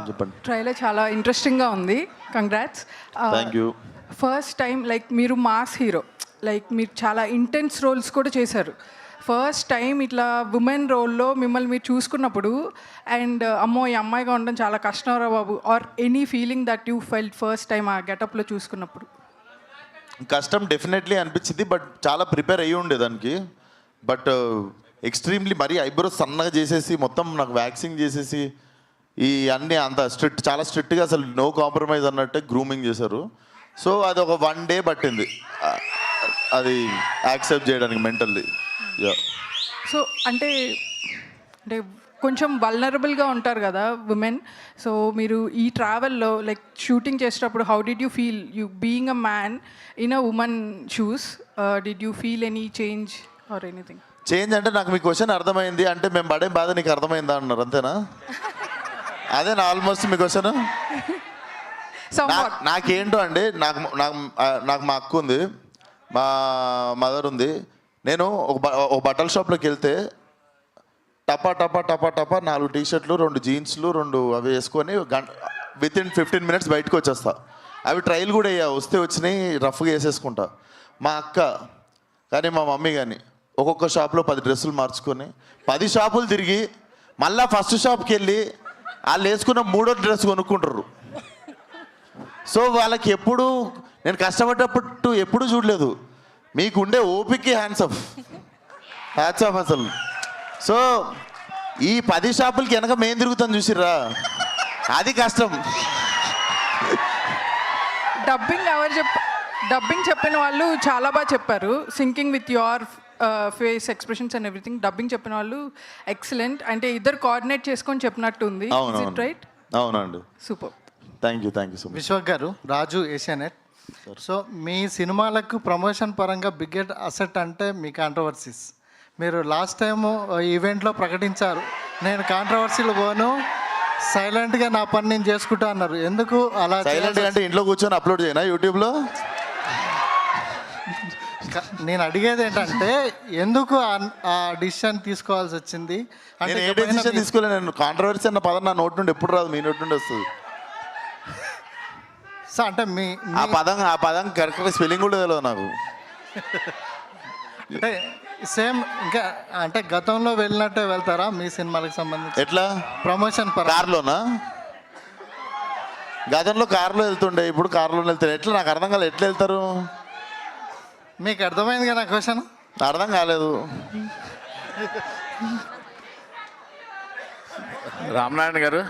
చెప్పండి. ట్రైలర్ చాలా ఇంట్రెస్టింగ్గా ఉంది. Congrats. Thank you. First time like మీరు మాస్ హీరో, లైక్ మీరు చాలా ఇంటెన్స్ రోల్స్ కూడా చేశారు. ఫస్ట్ టైం ఇట్లా ఉమెన్ రోల్లో మిమ్మల్ని మీరు చూసుకున్నప్పుడు అండ్ అమ్మో ఈ అమ్మాయిగా ఉండడం చాలా కష్టంరా బాబు are any feeling that you felt first time ఆ గెటప్లో చూసుకున్నప్పుడు? కష్టం డెఫినెట్లీ అనిపించింది, బట్ చాలా ప్రిపేర్ అయ్యి ఉండే దానికి. బట్ ఎక్స్ట్రీమ్లీ మరీ ఐబ్రోస్ సన్నగా చేసేసి మొత్తం నాకు వ్యాక్సింగ్ చేసేసి ఈ అన్నీ అంత స్ట్రిక్ట్, చాలా స్ట్రిక్ట్గా అసలు నో కాంప్రమైజ్ అన్నట్టే గ్రూమింగ్ చేశారు. సో అది ఒక 1 day పట్టింది అది యాక్సెప్ట్ చేయడానికి మెంటల్లీ. సో అంటే అంటే కొంచెం వల్నరబుల్గా ఉంటారు కదా ఉమెన్. సో మీరు ఈ ట్రావెల్లో లైక్ షూటింగ్ చేసేటప్పుడు how did you feel you being a man in a women shoes? Did you feel any change or anything? Change అంటే నాకు మీ క్వశ్చన్ అర్థమైంది అంటే మేము పడే బాధ నీకు అర్థమైందా అన్నారు, అంతేనా? అదే నా ఆల్మోస్ట్ మీ క్వశ్చన్. నాకేంటో అండి, నాకు నాకు నాకు మా అక్క ఉంది, మా మదర్ ఉంది. నేను ఒక బట్టల షాప్లోకి వెళ్తే టపా టపా టపా టపా 4 టీషర్ట్లు 2 జీన్స్లు 2 అవి వేసుకొని వితిన్ 15 minutes బయటకు వచ్చేస్తా. అవి ట్రైల్ కూడా వస్తే వచ్చినాయి, రఫ్గా వేసేసుకుంటా. మా అక్క కానీ మా మమ్మీ కానీ ఒక్కొక్క షాప్లో 10 డ్రెస్సులు మార్చుకొని 10 షాపులు తిరిగి మళ్ళీ ఫస్ట్ షాప్కి వెళ్ళి వాళ్ళు వేసుకున్న 3వ డ్రెస్ కొనుక్కుంటారు. సో వాళ్ళకి ఎప్పుడు నేను కష్టపడ్డప్పుడు ఎప్పుడు చూడలేదు. మీకుండే ఓపిక్కి హ్యాండ్స్ ఆఫ్ అసలు. సో ఈ 10 షాపులకి వెనక మేము తిరుగుతాం చూసిర్రా, అది కష్టం. డబ్బింగ్ చెప్పిన వాళ్ళు చాలా బాగా చెప్పారు. Sinking with your face expressions and everything. Dubbing చెప్పిన వాళ్ళు ఎక్సలెంట్. అంటే ఇద్దరు కోఆర్డినేట్ చేసుకొని చెప్పినట్టు ఉంది. రైట్? అవునండి. Super. Thank you so much. Vishwak గారు, రాజు ఏషియానెట్. సో మీ సినిమాలకు ప్రమోషన్ పరంగా బిగ్గెస్ట్ అసెట్ అంటే మీ కాంట్రవర్సీస్. మీరు లాస్ట్ టైము ఈవెంట్లో ప్రకటించారు, నేను కాంట్రవర్సీలు పోను, సైలెంట్గా నా పని నేను చేసుకుంటా అన్నారు. ఎందుకు అలా? సైలెంట్గా అంటే ఇంట్లో కూర్చొని అప్లోడ్ చేయనా యూట్యూబ్లో? నేను అడిగేది ఏంటంటే ఎందుకు ఆ డిసిషన్ తీసుకోవాల్సి వచ్చింది? అంటే ఏ డిసిషన్ తీసుకోలేదు నేను. కాంట్రవర్సీ అన్న పదం నా నోటి నుండి ఎప్పుడు రాదు, మీ నోటి నుండి వస్తుంది. సో అంటే ఆ పదం కరెక్ట్గా స్పెల్లింగ్ కూడా తెలియదు నాకు. అంటే సేమ్ ఇంకా అంటే గతంలో వెళ్ళినట్టే వెళ్తారా మీ సినిమాలకు సంబంధించి? ఎట్లా ప్రమోషన్ కార్లోనా? గతంలో కార్లో వెళ్తుండే, ఇప్పుడు కార్లో వెళ్తారు. ఎట్లా నాకు అర్థం కాలేదు, ఎట్లా వెళ్తారు? మీకు అర్థమైంది కదా క్వశ్చన్? అర్థం కాలేదు. రామనారాయణ గారు